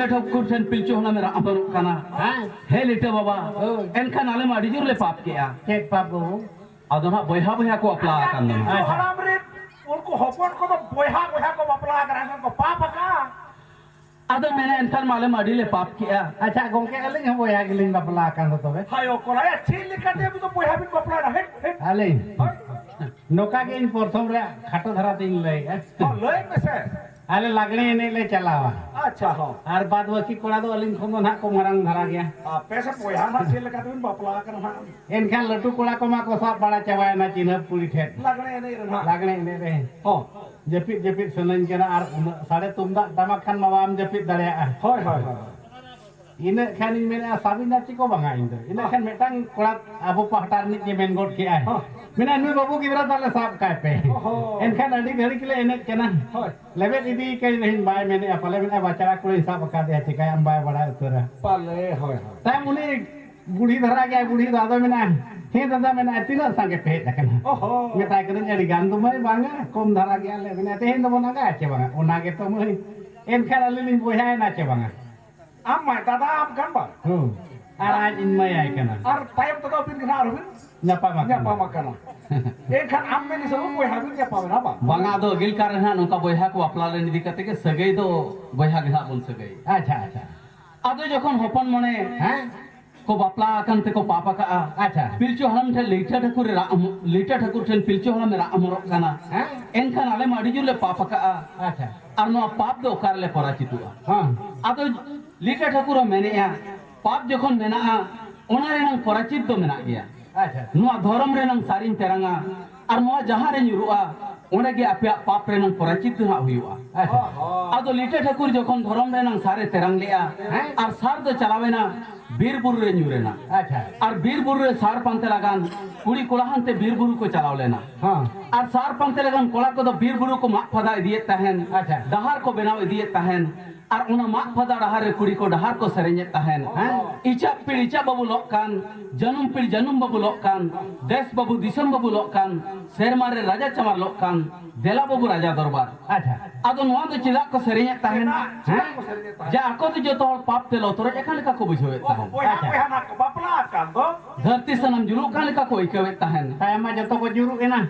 लीटा ठकुर ठेन पिलचो हना मेरा अमर काना हे लीटा बाबा एनखान आले मा डिजुर ले पाप किया चेक पापो आदो ना बोयहा बोयहा को अपला कान दो हराम रे उनको हपन को तो बोयहा बोयहा को बपला करा को पाप का आदो मैंने एनखान माले मा डिले पाप किया अच्छा गोंके अलिंग हम बोया गिलिंग बपला कान दो तबे हायो कोला अच्छी लिखते भी तो बोयहा भी बपला रहे अलिंग नोका के इन प्रथम रे खाटो धरा तीन ले हां लय में से आले लागणे ने ले चलावा अच्छा हो आर बाद बाकी कोड़ा दो अलिंग खो ना को मरंग धरा गया पैसा बोयहा ना छे लिखते भी बपला कर ना एनखान लटू कोड़ा को मा को सब बड़ा चवाय ना चिन्ह पूरी ठेठ लगने नहीं रहा लागणे ने रे हो जपित जपित सुनन केना आर साडे तुमदा टमाक खान मावाम जपित दड़या होय होय होय इन खान इन मेना साबिना चिको बंगा इन दो इन खान मेटांग कोड़ा अबो पहटार नि के मेन गोट के आय मेना नु बाबू गिदरा ताले साब काय पे एन खान अडी घड़ी के एने केना होय लेबे इदी के रहिन बाय मेने अपले मेना बचारा कुड़ी साब का दे चिकाय हम बाय बड़ा उतरा पाले होय होय ता मुनी बूढ़ी धरा गया बूढ़ी दादा मेना हे दादा मेना तीन संगे पे तकना ओहो मेता करे अडी गान दो मय बांगा कम धरा गया ले मेना ते हिंद बना गा चे बांगा ओना के तो मय एन खान अलिन बोया ना चे बांगा am mai tada am kan ba आज इन मय आय केना ar tayam to bin kana arubin nyapa mak nya pa makana एक खान आम में निसो कोई हाबिन क्या पावे ना बा बांगा दो गिल कार रहना नोका बोयहा को अपला ले निदि कते के सगई दो बोयहा घा बोल सगई अच्छा अच्छा आदो जखन होपन मने हैं को बापला आकन ते को पापा का अच्छा पिलचो हनम ठे लीटा ठकुर ठेन पिलचो हनम मेरा अमर काना हैं एनखान आले मा डिजुर ले पाप का अच्छा और नो पाप दो कार ले पराचितुआ हां आदो लीटा ठकुर मेनेया पाप जखन मेना ओना रेनंग पराचित दो मेना गया अच्छा नुआ धर्म रेनंग सारिन तेरंगा और नुआ जहां रे नुरुआ ओने गे आपे पाप रेनंग पराचित ना हुआ अच्छा आदो लीटा ठकुर जखन धर्म रेनंग सारे तेरंग लिया और सार दो चलावेना बीरबुरु रे न्यूरेना अच्छा और बीरबुरु रे सार पांते लगान कुड़ी कोलाहन ते बीरबुरु को चलाव लेना हां और सार पांते लगान कोला को तो बीरबुरु को माक फदा इदिए तहन अच्छा डहार को बनाव इदिए तहन और उना माक फदा डहार रे कुड़ी को डहार को सरेंजे तहन इचा पिड़ इचा बाबू लोकान जन्म पिड़ जन्म बाबू लोकान देश बाबू दिसम बाबू लोकान शेरमारे राजा चमार लोकान देला बाबू राजा दरबार अच्छा आदो नोआ दो चिदा को सरेंजे तहन जा आको तो जो तो पाप ते लोतरो एखान का को बुझवे तहन बोया बोया ना बपला kan do धरती सनम जुलू कान का कोई कवे तहन saya mah jatuh ko juru kena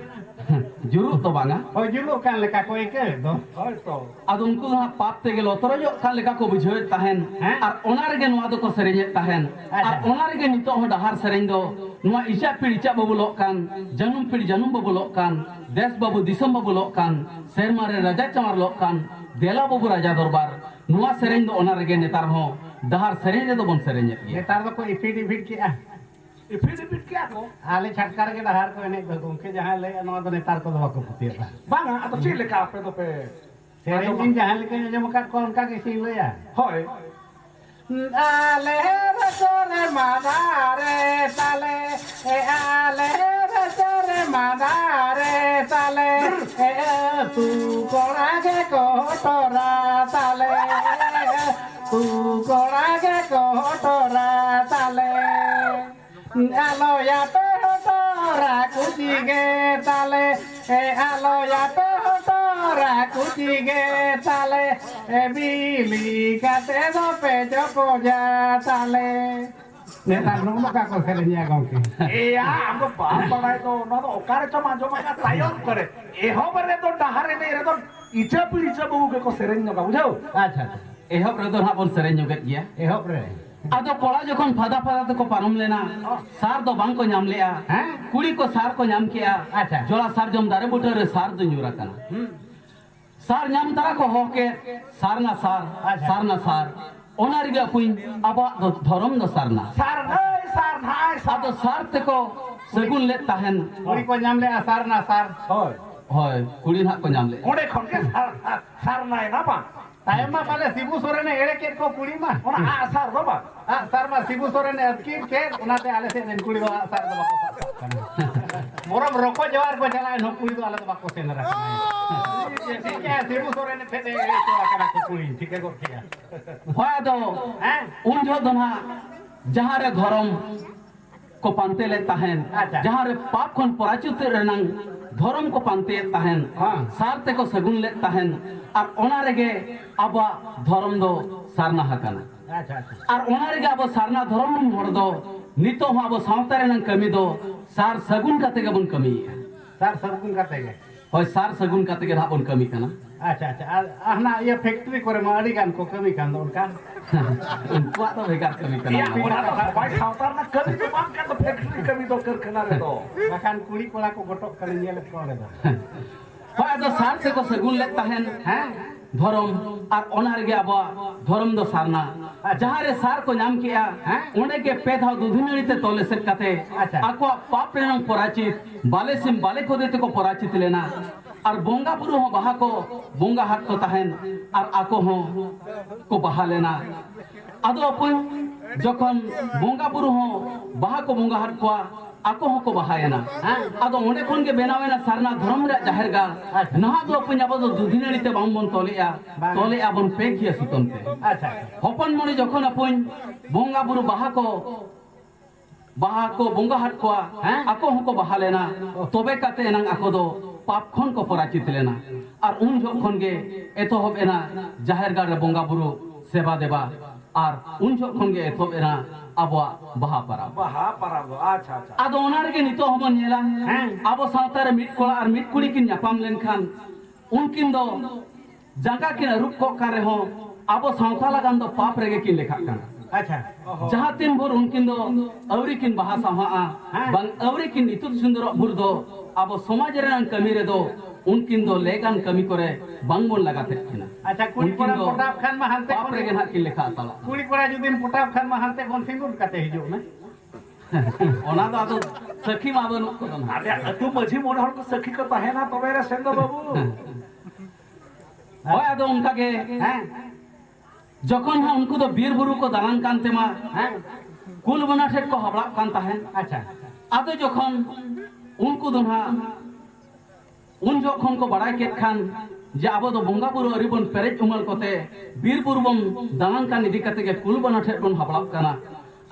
Juru तो बांगा oh juru kan leka ko ike do hoy to आदो उनको ना पाप ते गेलो तोरो जो कान लेका को बुझवे तहन और ओनार गे नोआ दो को सरेंजे तहन और ओनार गे नितो हो डहार सरेंज दो नोआ इचा पिड़िचा बाबू लोकान जन्म पिड़ जन्म बाबू लोकान देश बाबू दिसम बाबू लोकान शेरमारे राजा चमार लोकान देला बाबू राजा दरबार नोआ सरेंज दो ओनार गे नेतार हो डहार सरेंजे दो बन सरेंजे netar do ko ifid ifid ki ah इफिट क्या को ale chatkar ke dahar ko ene do gongke jahan le no do netar ko do ko putir banga atau cile ka pe do pe serengin jahan le ke jam kat ko onka ke sing le ya hoy ale resore madare tale ale resore madare tale tu kora ke kotora tale tu kora ke kotora tale alo ya pe hotora kuchige tale alo ya pe hotora kuchige tale bili kate do pe joko ja tale netar no ka ko serenya gongke iya amko baap bangai to no to okare to manjo manga tayon करे ए हो बरे तो डहारे ने रे तो इचा पिचा बहु के को सेरेन का बुझाओ अच्छा एहब रे दो ना बन सरेंज जोगेत गया ehop re आदो कोला जखन फादा फादा तो को पारम लेना सार दो बांग को नाम लिया हैं कुड़ी को सार को नाम किया अच्छा जोला सार जम दारे बुटर रे सार दो न्यूरा कना सार नाम तारा को होके सार ना सार ओनार गे पुई अबा दो धरम दो सार ना सार नाय आदो सार ते को सगुन ले तहन kuri ko nyam le asar na sar होय होय कुड़ी ना को नाम ले ओडे खन के सार नाय ना बा tayam ma pale sibu sore ne ere ket ko kuri ma ओना आ सार दो बा sar ma sibu sore ne atkir ket onate ale se nen kuri do asar do bako moram roko jawar ko chala no kuri do ale do bako sen ra ठीक है sibu sore ne phete ere to akara ko kuri ठीक है को ठीक है होय दो हैं उन जो दना जहां रे धरम को पांते ले ताहेन अच्छा। जहां रे पाप खन पराचित रेनंग धर्म को पांते ताहेन हाँ। सारते को सगुन ले ताहेन और ओना रेगे आबा धर्म दो सारना हकना अच्छा अच्छा और ओना रेगे आबो सारना धर्म हर दो नितो आबो सावता रेनंग कमी दो सार सगुन काते के बन कमी सर सरकुन करते गए होय सार सगुन काते के बन कमी कना अच्छा अच्छा ahna ये फैक्ट्री करे मा अड़ी गान को कमी कान दो का उनको तो बेकार कमी Iya, कना orang tu baik sautar nak kami tu makan tu factory kami tu kerkena itu. bahkan kuli kola ko gotok kali nyele ko le होय आदो सार से को सगुन ले ताहेन हैं धर्म और ओना रेगे आबो धर्म दो सारना जहां रे सार को नाम किया ओने के पेधा दुधुनड़ीते तोले सेट काते अच्छा। आको पाप रेनंग पराचित बाले सिम बाले को देते को पराचित लेना और बोंगा बुरु हो बहा को बोंगा हाथ को ताहेन और आको हो को बहा लेना आदो अपन जखन बोंगा बुरु हो बहा को बोंगा हाथ को आको हो को बहायना आदो ओंडे कोन के बेनावेना सारना धर्म रे जाहिर गाल नहा दो अपन आबो दुधिनड़ीते बामबन तोले बन पे किया सुतनते अच्छा हपन मणि जखन अपन बोंगा बुरु बहा को बोंगा हाथ को आको हो को बहा लेना तबे काते नंग आको दो पाप खन को पराचित लेना और उन जखन गे एतोहब एना जाहिर गाल रे बोंगा बुरु सेवा देवा और उन जखन गे एतोहब एना आबो बहा परा Baha para tu. Acha acha. आदो ओनार के नितो हमन नेला आबो सावता रे मिट कोला और मिट कुड़ी किन ᱧᱟᱯᱟᱢ लेनखान उनकिन दो जगह किन रूप को करे हो आबो सावता लगान दो पाप रेगे किन लेखा कान अच्छा जहां तीन भोर उनकिन दो अवरी किन बहा साहा बंग अवरी किन इतुर सुंदर भुर दो आबो समाज रे कमी रे दो उनकिन दो लेगान कमी करे बंग बोन लगाते किना अच्छा कुली कोड़ा पोटाप खान में हंते पाप रेगे ना किन लेखा ताला कुली कोड़ा जुदिन पोटाप खान में हंते कोन सिंगुर काते हिजो ना ओना दो आदो सखी मा बनु को ना Ada tu maji mohon orang tu sakit ke tahena tu beres sendo babu. होय आदो उनका के हैं जखन हा उनको तो बीर बुरु को दालान कानते मा हैं कुल बना ठेक को हबला कान ताहेन अच्छा आदो जखन उनको दोहा उन जखन को बड़ाई केत खान जे आबो दो बोंगा बुरु अरिबन पेरेज उमल कोते बीर बुरु बम दालान कान इदी कते के कुल बना ठेक बन हबला काना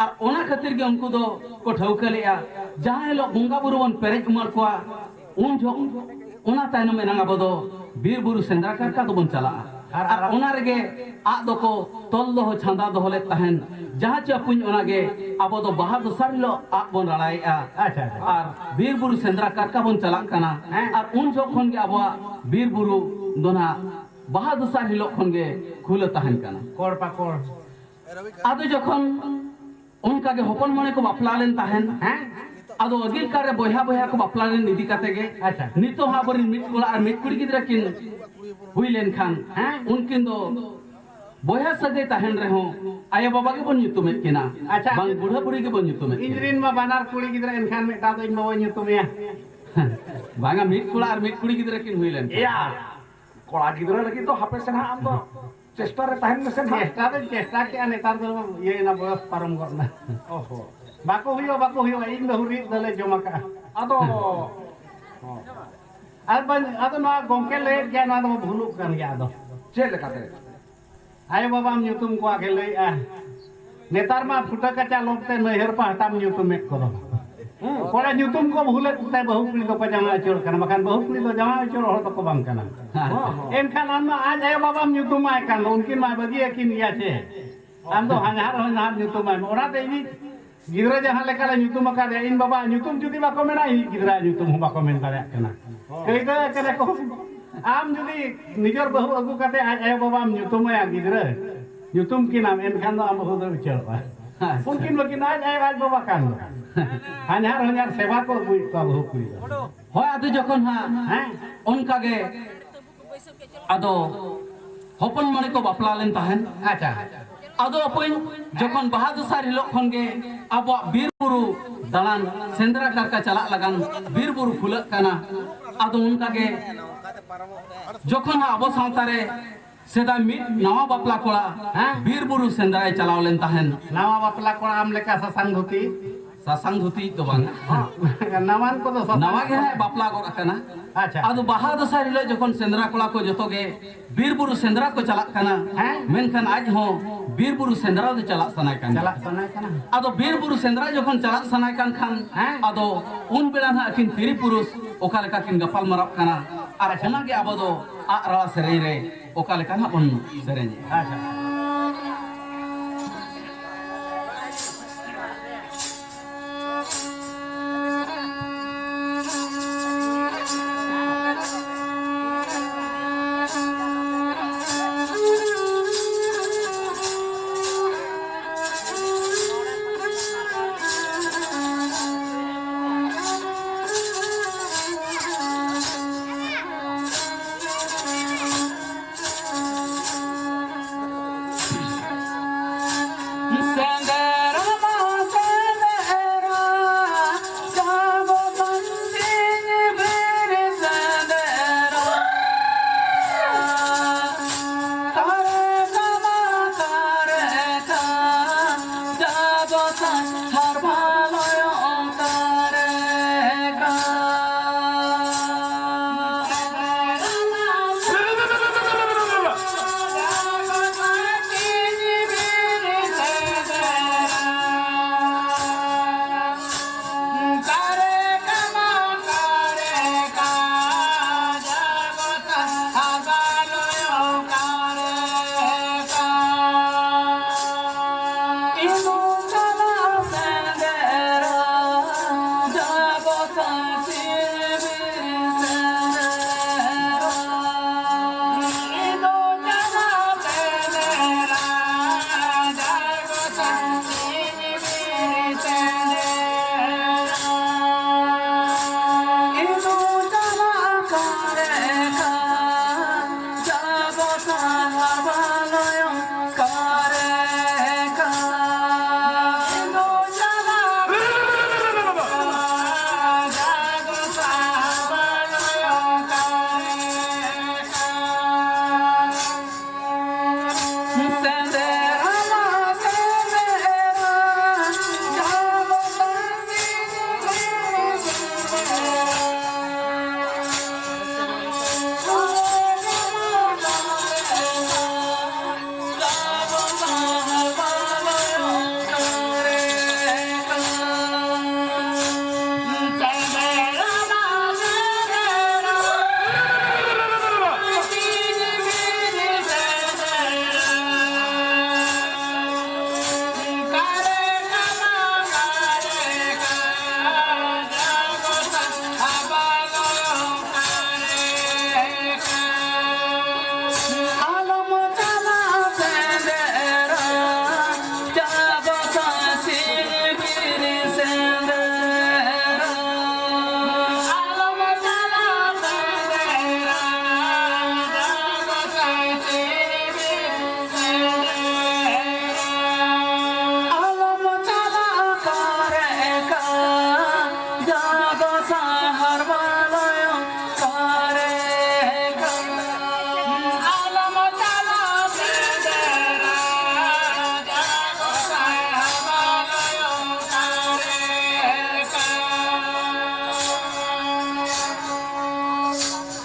और ओना खातिर के उनको दो को ठौकलेया जहां लो बोंगा बुरु बन पेरेज उमल को उन जो ओना तायनो में नांगा बदो बीर बुरु सेंद्रा करका तो बन चला और ओना रेगे आ दो को तोल दो छंदा दो ले ताहेन जहां च पुन ओना गे आबो दो बाहा दो सारिलो आ बन रड़ाईआ अच्छा और बीर बुरु सेंद्रा करका बन चला काना और उन जखन गे आबो बीर बुरु दोना बाहा दो सारिलो खन गे खुले ताहेन काना कोड़ पाकोड़ आदो जखन उनका के हपन मने को बापला लेन ताहेन हैं आदो अगिल कारे बोया बोया को बापला लेन निदी काते गे अच्छा नितो हा बरी मिट कोला और मिट कुड़ी गिदरा किन हुई लेन खान उनकिन दो बोया सगे ताहेन रहे हो आया बाबा के बन युतुमे किना अच्छा। बांग बुढ़ा बुढ़ी के बन युतुमे इंजरिन में बानार कुड़ी गिदरा इनखान में ता तो इन बाबा न्यू तुम्या बांगा मिट कोला और मिट कुड़ी गिदरा किन हुई लेन Iya. Kalau gidra lagi tu hape sen ham tu. Cesta re tahen sen ha. चेष्टा के नेतार दो ये ना बयस पारम करना Oho. बाको हुयो इन बहुरी दले जमा का Ado. अद ना गोंके ले गया ना तो भूलु कर गया दो Cek lekate. आयो बाबा हम न्यूतुम को आगे ले आ नेतार मा फुटा कचा लोगते नहर पा हटाम न्यूतुम में करो कोड़ा न्यूतुम को भूले ते बहु कुली तो पजामा चोर करना मकान बहु कुली तो जमा चोर हो तो को बांग करना एनखान हम आज आयो बाबा हम न्यूतुम आए कर उनकी मा बगी एकिन या छे हम तो हंगार हो ना न्यूतुम आए ओरा ते इनी गिदरा जहां लेका ले न्यूतुम का दे इन बाबा न्यूतुम जुदी बाको मेना इ गिदरा न्यूतुम हो बाको मेन करे करना कई तो करे को आम जुदी निजर बहु अगु काते आज आयो बाबा हम न्यूतुम आया गिदरा न्यूतुम की नाम एनखान तो हम बहु दो चलवा उनकिन लगिन आज बाबा कान हंगार सेवा को बुई का बहु कुली होय आदो जखन हा हैं उनका गे आदो हपन मने को बापला लेन ताहेन अच्छा आदो अपन जखन बहादुर सार हिलो खन गे आबो बीर बुरु दालान सेंद्रा करका चला लगान बीर बुरु फुलक काना आदो उनका गे जखन आबो सावतारे सेदा मिट नवा बापला कोड़ा बीर बुरु सेंद्राय चलाव लेन ताहेन नवा बापला कोड़ा आम लेका ससांग धोती sasang dhuti do bang nawan ko do nawa ge hai bapla gor akana acha ado baha dosar hilo jokon sendra kola ko joto ge bir buru sendra ko chalak kana menkhan aj ho bir buru sendra do chalak sanai kan chalak sanai kana ado bir buru sendra jokon chalak sanai kan khan ado un bela na akin tiri purus okale ka kin gapal marap kana ar ona ge abodo a rala serei re okale kana on sereni acha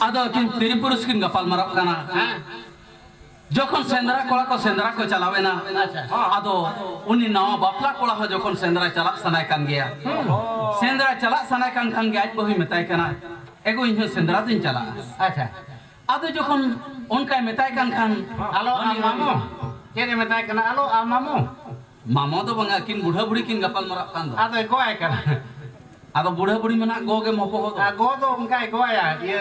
ado kin tiri purus kin gapal marap kana jokon sendra ko chalawena ado uni nawa bapla kola ho jokon sendra chalak sanai kan gaya sendra chalak sanai kan ge aj bohi metai kana ego inho sendra din chala acha ado jokon onkai metai kan alo amamu kene metai kana alo amamu mamo do banga kin budha budi kin gapal marap kan ado goai kana ado budha budi mena go ge mopo ho go do ongkai goya ye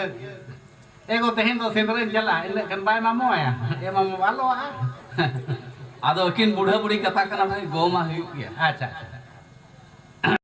ego tehin do sendra jala ille kan bai mamu ya e mamu alo ado kin budha budi kata kana bhai go ma huyuk ya acha